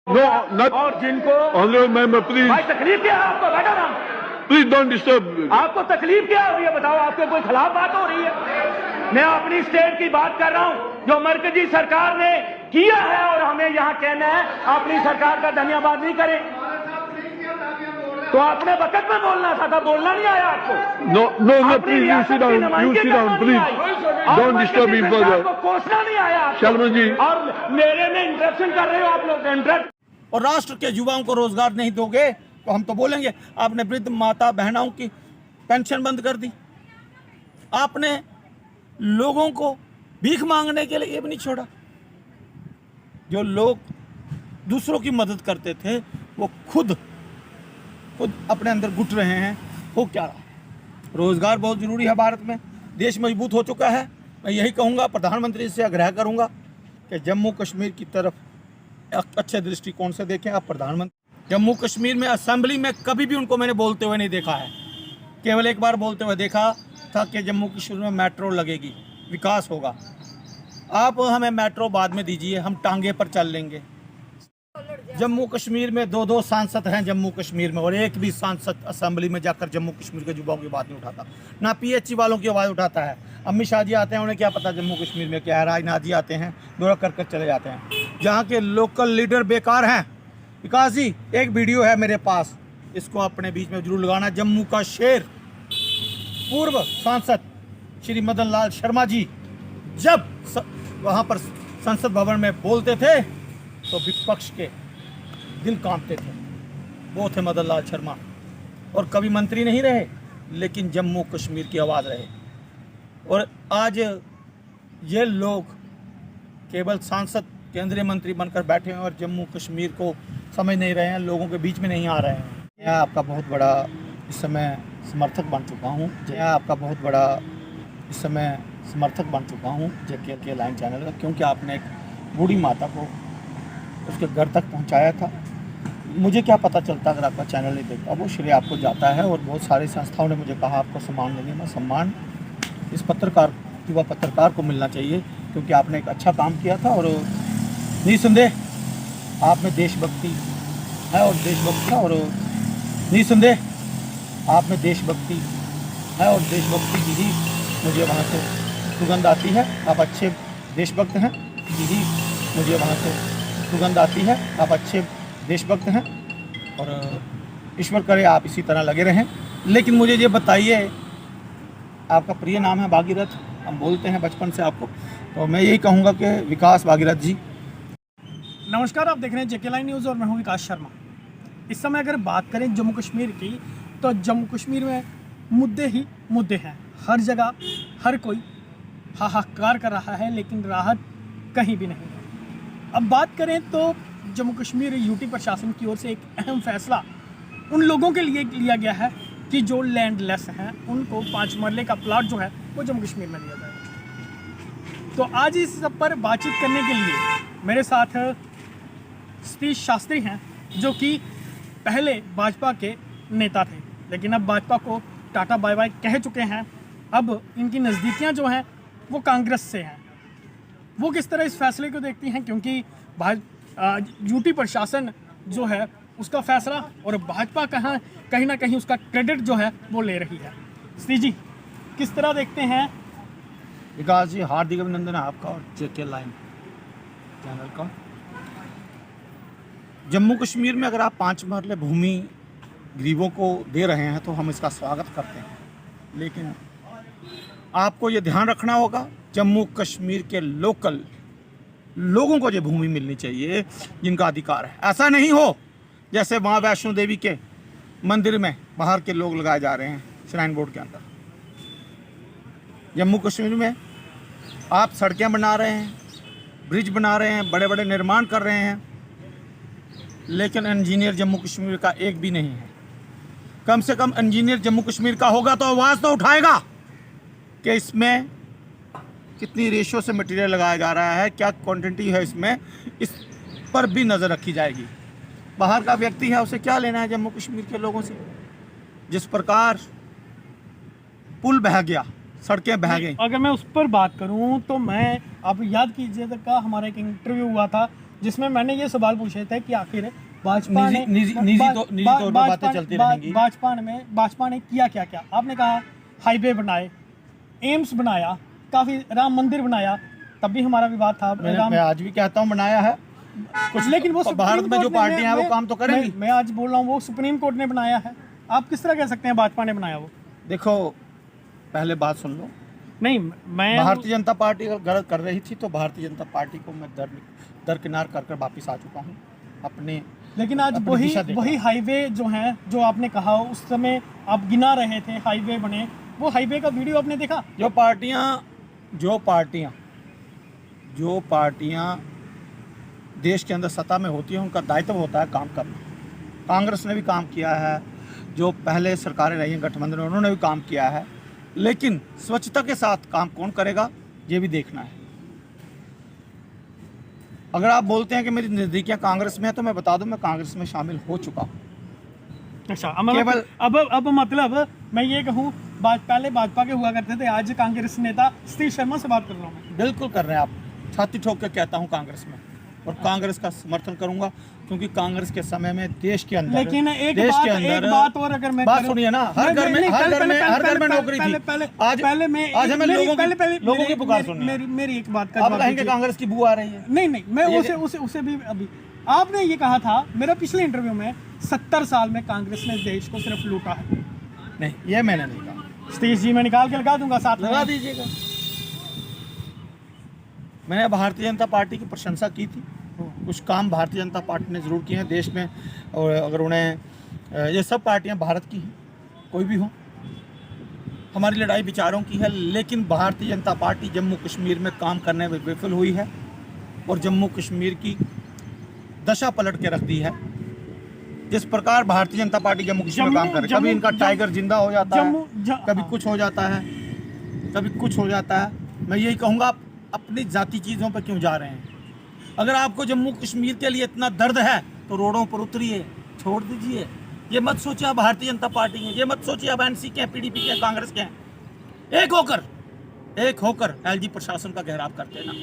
No, not और जिनको honorable member, please, भाई तकलीफ क्या है आपको? बैठो ना। please don't disturb. आपको तकलीफ क्या हो रही है बताओ? आपके कोई खिलाफ बात हो रही है? मैं अपनी स्टेट की बात कर रहा हूं जो मरकजी सरकार ने किया है, और हमें यहाँ कहना है अपनी सरकार का धन्यवाद नहीं करें। तो आपने वक्त में बोलना था बोलना नहीं आया आपको? No, no, no, अपनी please, you रियासत sit की down, you नुमाइंदगी sit down, करना नहीं please. आई। और Don't disturb me मरकजी सरकार further. को कोसना नहीं आया आपको। शर्मा जी। और मेरे में इंटरेक्शन कर रहे हो आप लोग, इंटरेक्ट। और राष्ट्र के युवाओं को रोजगार नहीं दोगे तो हम तो बोलेंगे आपने वृद्ध माता बहनों की पेंशन बंद कर दी, आपने लोगों को भीख मांगने के लिए भी नहीं छोड़ा। जो लोग दूसरों की मदद करते थे वो खुद अपने अंदर घुट रहे हैं। हो क्या रहा? रोजगार बहुत जरूरी है भारत में, देश मजबूत हो चुका है। मैं यही कहूँगा, प्रधानमंत्री से आग्रह करूँगा कि जम्मू कश्मीर की तरफ अच्छे दृष्टिकोण से देखें। आप प्रधानमंत्री जम्मू कश्मीर में असेंबली में कभी भी उनको मैंने बोलते हुए नहीं देखा है। केवल एक बार बोलते हुए देखा था कि जम्मू कश्मीर में मेट्रो लगेगी, विकास होगा। आप हमें मेट्रो बाद में दीजिए, हम टांगे पर चल लेंगे। जम्मू कश्मीर में दो सांसद हैं जम्मू कश्मीर में, और एक भी सांसद असेंबली में जाकर जम्मू कश्मीर के युवाओं की बात नहीं उठाता, ना पीएचई वालों की आवाज़ उठाता है। अमित शाह जी आते हैं, उन्हें क्या पता जम्मू कश्मीर में क्या है। राजनाथ जी आते हैं, दौरा कर चले जाते हैं। जहाँ के लोकल लीडर बेकार हैं। विकास जी, एक वीडियो है मेरे पास, इसको अपने बीच में जरूर लगाना। जम्मू का शेर पूर्व सांसद श्री मदन लाल शर्मा जी जब वहाँ पर संसद भवन में बोलते थे तो विपक्ष के दिल कांपते थे। वो थे मदन लाल शर्मा, और कभी मंत्री नहीं रहे लेकिन जम्मू कश्मीर की आवाज़ रहे। और आज ये लोग केवल सांसद केंद्रीय मंत्री बनकर बैठे हैं और जम्मू कश्मीर को समझ नहीं रहे हैं, लोगों के बीच में नहीं आ रहे हैं। मैं आपका बहुत बड़ा इस समय समर्थक बन चुका हूँ। मैं आपका बहुत बड़ा इस समय समर्थक बन चुका हूँ जेके लाइन चैनल का, क्योंकि आपने एक बूढ़ी माता को उसके घर तक पहुँचाया था। मुझे क्या पता चलता अगर आपका चैनल नहीं देखता, वो श्रेय आपको जाता है। और बहुत सारी संस्थाओं ने मुझे कहा आपको सम्मान देंगे। मैं सम्मान इस पत्रकार युवा पत्रकार को मिलना चाहिए, क्योंकि आपने एक अच्छा काम किया था। और निसंदेह आप में देशभक्ति है, और देशभक्ति है, और निसंदेह आप में देशभक्ति है, और देशभक्ति की ही मुझे वहाँ से सुगंध आती है। आप अच्छे देशभक्त हैं, यही मुझे वहाँ से सुगंध आती है। आप अच्छे देशभक्त हैं, और ईश्वर करे आप इसी तरह लगे रहें। लेकिन मुझे ये बताइए, आपका प्रिय नाम है भागीरथ, हम बोलते हैं बचपन से आपको, तो मैं यही कहूँगा कि विकास भागीरथ जी। नमस्कार, आप देख रहे हैं जेके लाइन न्यूज़ और मैं हूं विकास शर्मा। इस समय अगर बात करें जम्मू कश्मीर की, तो जम्मू कश्मीर में मुद्दे ही मुद्दे हैं। हर जगह हर कोई हाहाकार कर रहा है, लेकिन राहत कहीं भी नहीं है। अब बात करें तो जम्मू कश्मीर यूटी प्रशासन की ओर से एक अहम फैसला उन लोगों के लिए लिया गया है कि जो लैंडलेस हैं उनको 5 मरले का प्लाट जो है वो जम्मू कश्मीर में दिया जाएगा। तो आज इस सब पर बातचीत करने के लिए मेरे साथ सतीश शास्त्री हैं, जो कि पहले भाजपा के नेता थे, लेकिन अब भाजपा को टाटा बाय बाय कह चुके हैं। अब इनकी नज़दीकियां जो हैं वो कांग्रेस से हैं। वो किस तरह इस फैसले को देखती हैं, क्योंकि यूटी प्रशासन जो है उसका फैसला और भाजपा कहीं ना कहीं उसका क्रेडिट जो है वो ले रही है। सतीश जी, किस तरह देखते हैं? विकास जी, हार्दिक अभिनंदन है आपका और जेके लाइन चैनल का। जम्मू कश्मीर में अगर आप 5 मरले भूमि गरीबों को दे रहे हैं तो हम इसका स्वागत करते हैं, लेकिन आपको ये ध्यान रखना होगा जम्मू कश्मीर के लोकल लोगों को ये भूमि मिलनी चाहिए जिनका अधिकार है। ऐसा नहीं हो जैसे वहाँ वैष्णो देवी के मंदिर में बाहर के लोग लगाए जा रहे हैं श्राइन बोर्ड के अंदर। जम्मू कश्मीर में आप सड़कें बना रहे हैं, ब्रिज बना रहे हैं, बड़े बड़े निर्माण कर रहे हैं, लेकिन इंजीनियर जम्मू कश्मीर का एक भी नहीं है। कम से कम इंजीनियर जम्मू कश्मीर का होगा तो आवाज़ तो उठाएगा कि इसमें कितनी रेशो से मटेरियल लगाया जा रहा है, क्या क्वांटिटी है इसमें, इस पर भी नज़र रखी जाएगी। बाहर का व्यक्ति है, उसे क्या लेना है जम्मू कश्मीर के लोगों से? जिस प्रकार पुल बह गया, सड़कें बह गई। अगर मैं उस पर बात करूं तो मैं, आप याद कीजिएगा, हमारा एक इंटरव्यू हुआ था जिसमें मैंने ये सवाल पूछे थे कि आखिर भाजपा ने निजी तौर पर बातें चलती रहेंगी। भाजपा ने किया क्या क्या। आपने कहा हाईवे बनाए, एम्स बनाया, काफ़ी राम मंदिर बनाया, तब भी हमारा विवाद था। मैं आज भी कहता हूँ बनाया है कुछ, लेकिन वो भारत में जो पार्टियां हैं वो काम तो करेंगी। मैं आज बोल रहा हूँ वो सुप्रीम कोर्ट ने बनाया है, आप किस तरह कह सकते हैं भाजपा ने बनाया वो? देखो पहले बात सुन लो। नहीं, मैं भारतीय जनता पार्टी अगर गलत कर रही थी तो भारतीय जनता पार्टी को मैं दरकिनार कर वापस आ चुका हूँ अपने। लेकिन आज वही हाईवे जो है, जो आपने कहा उस समय आप गिना रहे थे हाईवे बने, वो हाईवे का वीडियो आपने देखा? जो पार्टियां देश के अंदर सत्ता में होती हैं उनका दायित्व होता है काम करना। कांग्रेस ने भी काम किया है, जो पहले सरकारें रही हैं गठबंधन उन्होंने भी काम किया है, लेकिन स्वच्छता के साथ काम कौन करेगा ये भी देखना है। अगर आप बोलते हैं कि मेरी नज़दीकियां कांग्रेस में है तो मैं बता दूं मैं कांग्रेस में शामिल हो चुका हूँ। अच्छा, अब मतलब मैं ये कहूँ, पहले भाजपा के हुआ करते थे, आज कांग्रेस नेता सतीश शर्मा से बात कर रहा हूँ मैं। बिल्कुल कर रहे हैं आप, छाती ठोक के कहता हूँ कांग्रेस में, और कांग्रेस का समर्थन करूंगा क्योंकि कांग्रेस के समय में देश के अंदर, लेकिन एक बात और अगर मैं बात सुनिए ना, हर घर में नौकरी थी। आज हमें लोगों की पुकार सुनिए। मेरी एक बात का आप कहेंगे कांग्रेस की बू आ रही है। नहीं, मैं उसे भी अभी आपने ये कहा था मेरा पिछले इंटरव्यू में 70 साल में कांग्रेस ने देश को सिर्फ लूटा है। नहीं, ये मैंने नहीं कहा। सतीश जी मैं निकाल के लगा दूंगा, साथ लगा दीजिएगा। मैंने भारतीय जनता पार्टी की प्रशंसा की थी, कुछ काम भारतीय जनता पार्टी ने ज़रूर किए हैं देश में, और अगर उन्हें, ये सब पार्टियां भारत की हैं, कोई भी हो, हमारी लड़ाई विचारों की है, लेकिन भारतीय जनता पार्टी जम्मू कश्मीर में काम करने में विफल हुई है और जम्मू कश्मीर की दशा पलट के रख दी है। जिस प्रकार भारतीय जनता पार्टी जम्मू कश्मीर में काम कर रही है, कभी इनका टाइगर जिंदा हो जाता है, कभी कुछ हो जाता है, कभी कुछ हो जाता है। मैं यही कहूँगा, आप अपनी जाति चीज़ों पर क्यों जा रहे हैं? अगर आपको जम्मू कश्मीर के लिए इतना दर्द है तो रोडों पर उतरिए, छोड़ दीजिए। ये मत सोचिए आप भारतीय जनता पार्टी हैं, ये मत सोचिए आप एनसी के हैं, पीडीपी के हैं, कांग्रेस के हैं। एक होकर एलजी प्रशासन का घेराव करते ना,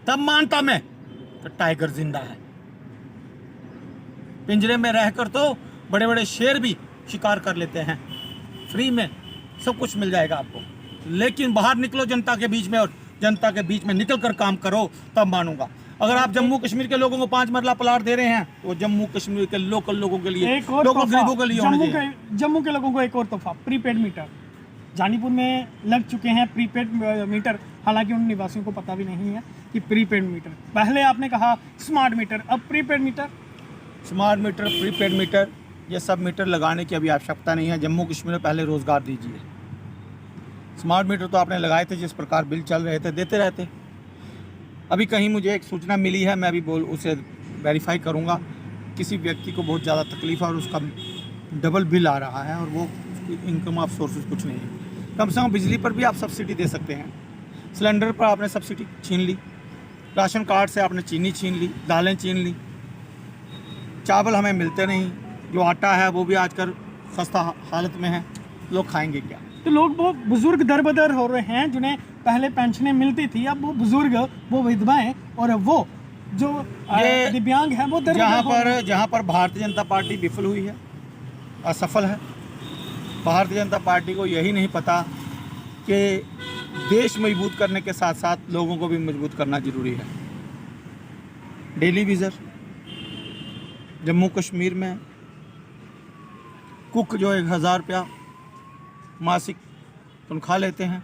तब मानता मैं कि टाइगर जिंदा है। पिंजरे में रहकर तो बड़े बड़े शेर भी शिकार कर लेते हैं, फ्री में सब कुछ मिल जाएगा आपको, लेकिन बाहर निकलो जनता के बीच में, और जनता के बीच में निकल कर काम करो, तब मानूंगा। अगर आप जम्मू कश्मीर के लोगों को 5 मरला प्लाट दे रहे हैं तो जम्मू कश्मीर के लोकल लोगों के लिए, लोकल गरीबों के लिए होना चाहिए। जम्मू के लोगों को एक और तोहफा, प्रीपेड मीटर जानीपुर में लग चुके हैं। प्रीपेड मीटर, हालांकि उन निवासियों को पता भी नहीं है कि प्रीपेड मीटर, पहले आपने कहा स्मार्ट मीटर, अब prepaid meter. Smart meter, prepaid meter, ये सब मीटर लगाने की अभी आवश्यकता नहीं है। जम्मू कश्मीर में पहले रोजगार दीजिए। स्मार्ट मीटर तो आपने लगाए थे, जिस प्रकार बिल चल रहे थे देते रहते। अभी कहीं मुझे एक सूचना मिली है, मैं अभी उसे वेरीफाई करूंगा, किसी व्यक्ति को बहुत ज़्यादा तकलीफ है और उसका डबल बिल आ रहा है और वो इनकम ऑफ सोर्सेज कुछ नहीं है। कम से कम बिजली पर भी आप सब्सिडी दे सकते हैं, सिलेंडर पर आपने सब्सिडी छीन ली, राशन कार्ड से आपने चीनी छीन ली, दालें छीन ली, चावल हमें मिलते नहीं, जो आटा है वो भी आजकल सस्ता हालत में है, लोग खाएंगे क्या? तो लोग, वो बुजुर्ग दर बदर हो रहे हैं जिन्हें पहले पेंशनें मिलती थी, अब वो बुजुर्ग, वो विधवाएं और वो जो दिव्यांग हैं वो जहाँ पर भारतीय जनता पार्टी विफल हुई है, असफल है। भारतीय जनता पार्टी को यही नहीं पता कि देश मजबूत करने के साथ साथ लोगों को भी मजबूत करना जरूरी है। डेली विजर जम्मू कश्मीर में कुक जो 1000 रुपया मासिक तनख्वाह लेते हैं,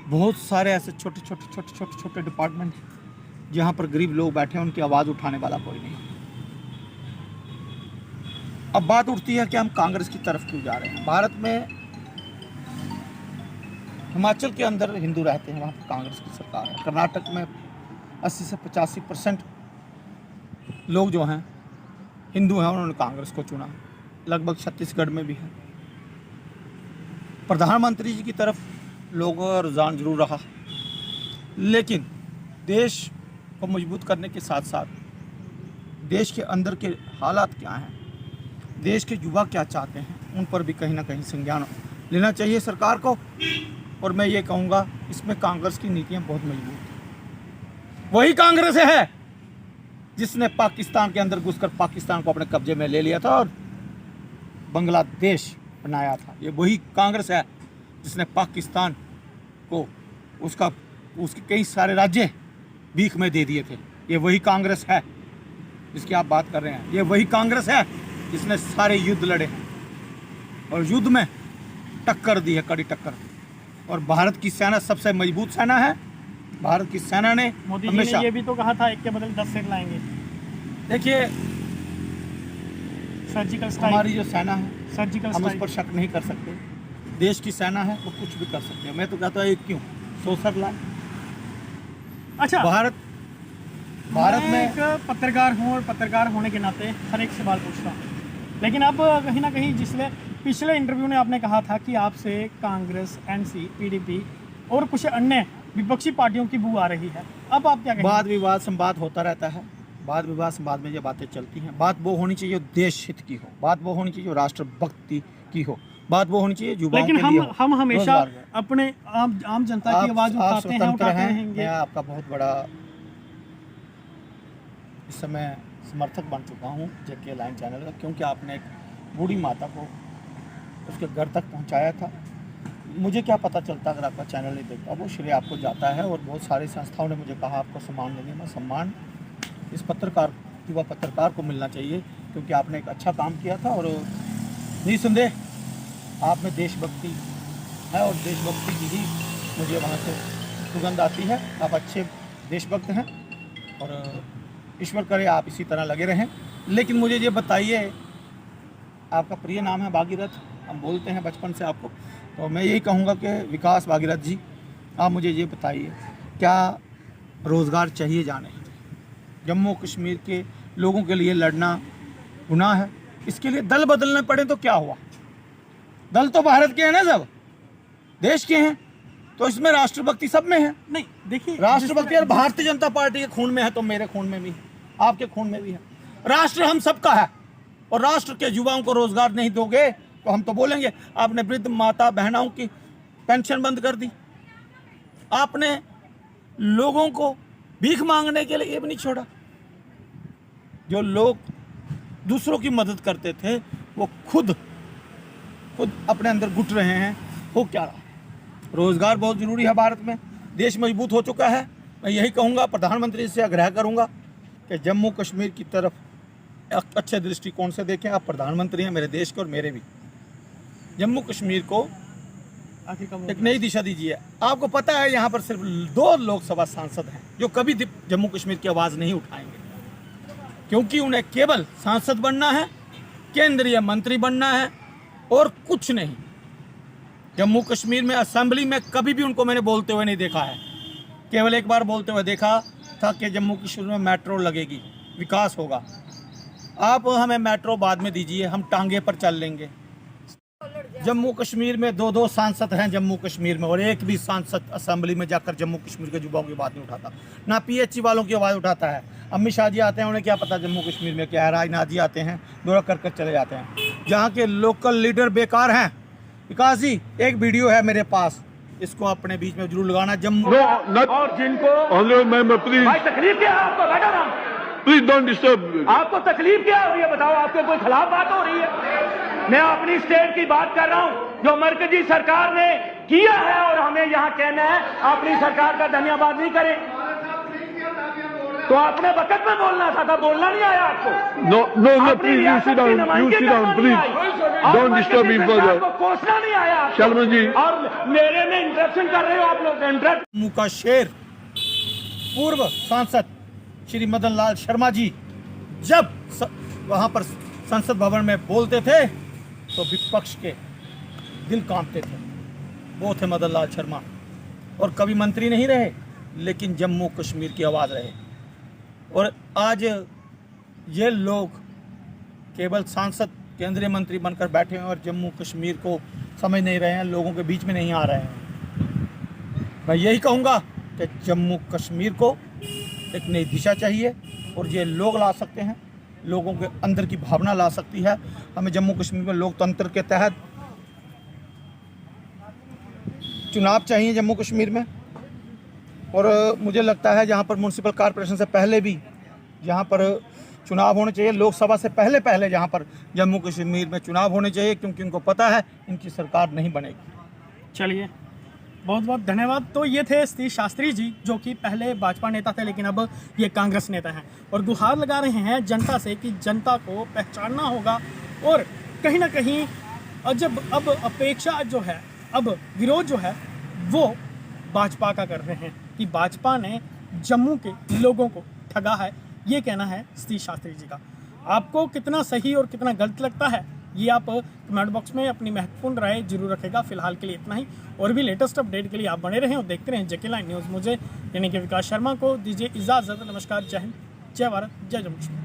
बहुत सारे ऐसे छोटे डिपार्टमेंट जहाँ पर गरीब लोग बैठे हैं, उनकी आवाज़ उठाने वाला कोई नहीं। अब बात उठती है कि हम कांग्रेस की तरफ क्यों जा रहे हैं। भारत में हिमाचल के अंदर हिंदू रहते हैं, वहाँ पर कांग्रेस की सरकार है। कर्नाटक में 80 से 85% लोग जो हैं हिंदू हैं, उन्होंने कांग्रेस को चुना। लगभग छत्तीसगढ़ में भी है। प्रधानमंत्री जी की तरफ लोगों का रुझान जरूर रहा, लेकिन देश को मजबूत करने के साथ साथ देश के अंदर के हालात क्या हैं, देश के युवा क्या चाहते हैं, उन पर भी कहीं ना कहीं संज्ञान लेना चाहिए सरकार को। और मैं ये कहूँगा, इसमें कांग्रेस की नीतियाँ बहुत मजबूत हैं। वही कांग्रेस है जिसने पाकिस्तान के अंदर घुसकर पाकिस्तान को अपने कब्जे में ले लिया था और बांग्लादेश बनाया था। ये वही कांग्रेस है जिसने पाकिस्तान को उसके कई सारे राज्य भीख में दे दिए थे। ये वही कांग्रेस है जिसकी आप बात कर रहे हैं। ये वही कांग्रेस है जिसने सारे युद्ध लड़े और युद्ध में टक्कर दी है, कड़ी टक्कर। और भारत की सेना सबसे मजबूत सेना है। भारत की सेना ने मोदी जी ने ये भी तो कहा था एक के बदले 10 सेना लाएंगे। देखिए, सर्जिकल स्ट्राइक, हमारी जो सेना है सर्जिकल हम उस स्ट्राइक। पर शक नहीं कर सकते। देश की सेना है, वो कुछ भी कर सकते हैं। मैं तो कहता हूँ क्यों 100 सर लाए। अच्छा, भारत मैं में एक पत्रकार हूँ और पत्रकार होने के नाते हर एक सवाल पूछता हूँ, लेकिन अब कहीं ना कहीं जिसने पिछले इंटरव्यू में आपने कहा था कि आपसे कांग्रेस, एनसी, पीडीपी और कुछ अन्य विपक्षी पार्टियों की बू आ रही है। अब आप क्या कहेंगे? वाद विवाद संवाद होता रहता है। वाद विवाद संवाद में ये बातें चलती हैं। बात वो होनी चाहिए जो देश हित की हो, बात वो होनी चाहिए जो राष्ट्रभक्ति की हो, बात वो होनी चाहिए युवाओं लेकिन के लिए हो, हम हमेशा रोजगार में। अपने आम जनता की आवाज आप उठाते हैं, स्वतंत्र उठाते हैं। रहेंगे। मैं आपका बहुत बड़ा इस समय समर्थक बन चुका हूँ जेके लाइन चैनल का, क्योंकि आपने एक बूढ़ी माता को उसके घर तक पहुँचाया था। मुझे क्या पता चलता अगर आपका चैनल नहीं देखता। वो श्रेय आपको जाता है और बहुत सारी संस्थाओं ने मुझे कहा आपको सम्मान देंगे। मैं सम्मान इस पत्रकार, युवा पत्रकार को मिलना चाहिए, क्योंकि आपने एक अच्छा काम किया था और निसंदेह आप में देशभक्ति है और देशभक्ति की ही मुझे वहाँ से सुगंध आती है। आप अच्छे देशभक्त हैं और ईश्वर करे आप इसी तरह लगे रहें। लेकिन मुझे ये बताइए, आपका प्रिय नाम है भागीरथ, हम बोलते हैं बचपन से आपको, तो मैं यही कहूँगा कि विकास भागीरथ जी, आप मुझे ये बताइए क्या रोज़गार चाहिए जाने? जम्मू कश्मीर के लोगों के लिए लड़ना गुनाह है? इसके लिए दल बदलने पड़े तो क्या हुआ? दल तो भारत के हैं ना, सब देश के हैं, तो इसमें राष्ट्रभक्ति सब में है। नहीं, देखिए, राष्ट्रभक्ति और भारतीय जनता पार्टी के खून में है तो मेरे खून में भी है, आपके खून में भी है। राष्ट्र हम सबका है और राष्ट्र के युवाओं को रोजगार नहीं दोगे तो हम तो बोलेंगे आपने वृद्ध माता बहनों की पेंशन बंद कर दी, आपने लोगों को भीख मांगने के लिए भी नहीं छोड़ा। जो लोग दूसरों की मदद करते थे वो खुद अपने अंदर घुट रहे हैं। हो क्या रहा? रोजगार बहुत जरूरी है भारत में। देश मजबूत हो चुका है। मैं यही कहूँगा, प्रधानमंत्री से आग्रह करूँगा कि जम्मू कश्मीर की तरफ एक अच्छे दृष्टिकोण से देखें। आप प्रधानमंत्री हैं मेरे देश के और मेरे भी। जम्मू कश्मीर को एक नई दिशा दीजिए। आपको पता है यहाँ पर सिर्फ 2 लोकसभा सांसद हैं जो कभी जम्मू कश्मीर की आवाज़ नहीं उठाएंगे, क्योंकि उन्हें केवल सांसद बनना है, केंद्रीय मंत्री बनना है और कुछ नहीं। जम्मू कश्मीर में असेंबली में कभी भी उनको मैंने बोलते हुए नहीं देखा है। केवल एक बार बोलते हुए देखा था कि जम्मू कश्मीर में मेट्रो लगेगी, विकास होगा। आप हमें मेट्रो बाद में दीजिए, हम टांगे पर चल लेंगे। जम्मू कश्मीर में 2 सांसद हैं जम्मू कश्मीर में, और एक भी सांसद असेंबली में जाकर जम्मू कश्मीर के युवाओं की बात नहीं उठाता, ना पीएचई वालों की आवाज़ उठाता है। अमित शाह जी आते हैं, उन्हें क्या पता जम्मू कश्मीर में क्या है। राजनाथ जी आते हैं, दौरा कर चले जाते हैं। जहाँ के लोकल लीडर बेकार हैं। विकास जी, एक वीडियो है मेरे पास, इसको अपने बीच में जरूर लगाना। जम्मू No, not और जिनको honorable member, please, भाई तकलीफ क्या है आपको? बैठो ना। please don't disturb. आपको तकलीफ क्या हो रही है बताओ? आपके कोई खिलाफ बात हो रही है? मैं अपनी स्टेट की बात कर रहा हूं जो मरकजी सरकार ने किया है, और हमें यहाँ कहना है अपनी सरकार का धन्यवाद नहीं करें। तो आपने वक्त में बोलना था, बोलना नहीं आया आपको? No, no, no, अपनी please, you रियासत sit की down, you नुमाइंदगी sit करना down, नहीं please. आई। और Don't disturb me मरकजी सरकार further. को कोसना नहीं आया आपको। शर्मा जी। और मेरे में इंटरप्शन कर रहे हो आप लोग। इंटरप्ट जम्मू का शेर पूर्व सांसद श्री मदन लाल शर्मा जी जब वहाँ पर संसद भवन में बोलते थे तो विपक्ष के दिल कांपते थे। वो थे मदन लाल शर्मा, और कभी मंत्री नहीं रहे लेकिन जम्मू कश्मीर की आवाज़ रहे। और आज ये लोग केवल सांसद, केंद्रीय मंत्री बनकर बैठे हैं और जम्मू कश्मीर को समझ नहीं रहे हैं, लोगों के बीच में नहीं आ रहे हैं। मैं यही कहूँगा कि जम्मू कश्मीर को एक नई दिशा चाहिए और ये लोग ला सकते हैं, लोगों के अंदर की भावना ला सकती है। हमें जम्मू कश्मीर में लोकतंत्र के तहत चुनाव चाहिए जम्मू कश्मीर में। और मुझे लगता है जहाँ पर म्यूनसिपल कॉरपोरेशन से पहले भी जहाँ पर चुनाव होने चाहिए, लोकसभा से पहले पहले जहाँ पर जम्मू कश्मीर में चुनाव होने चाहिए, क्योंकि उनको पता है इनकी सरकार नहीं बनेगी। चलिए, बहुत बहुत धन्यवाद। तो ये थे सतीश शास्त्री जी, जो कि पहले भाजपा नेता थे लेकिन अब ये कांग्रेस नेता हैं, और गुहार लगा रहे हैं जनता से कि जनता को पहचानना होगा, और कहीं ना कहीं अब अपेक्षा जो है, अब विरोध जो है वो भाजपा का कर रहे हैं कि भाजपा ने जम्मू के लोगों को ठगा है। ये कहना है सतीश शास्त्री जी का। आपको कितना सही और कितना गलत लगता है, ये आप कमेंट बॉक्स में अपनी महत्वपूर्ण राय जरूर रखेगा। फिलहाल के लिए इतना ही, और भी लेटेस्ट अपडेट के लिए आप बने रहें और देखते रहें जेके लाइन न्यूज़। मुझे यानी कि विकास शर्मा को दीजिए इजाज़त। नमस्कार, जय हिंद, जय भारत, जय जम्मू कश्मीर।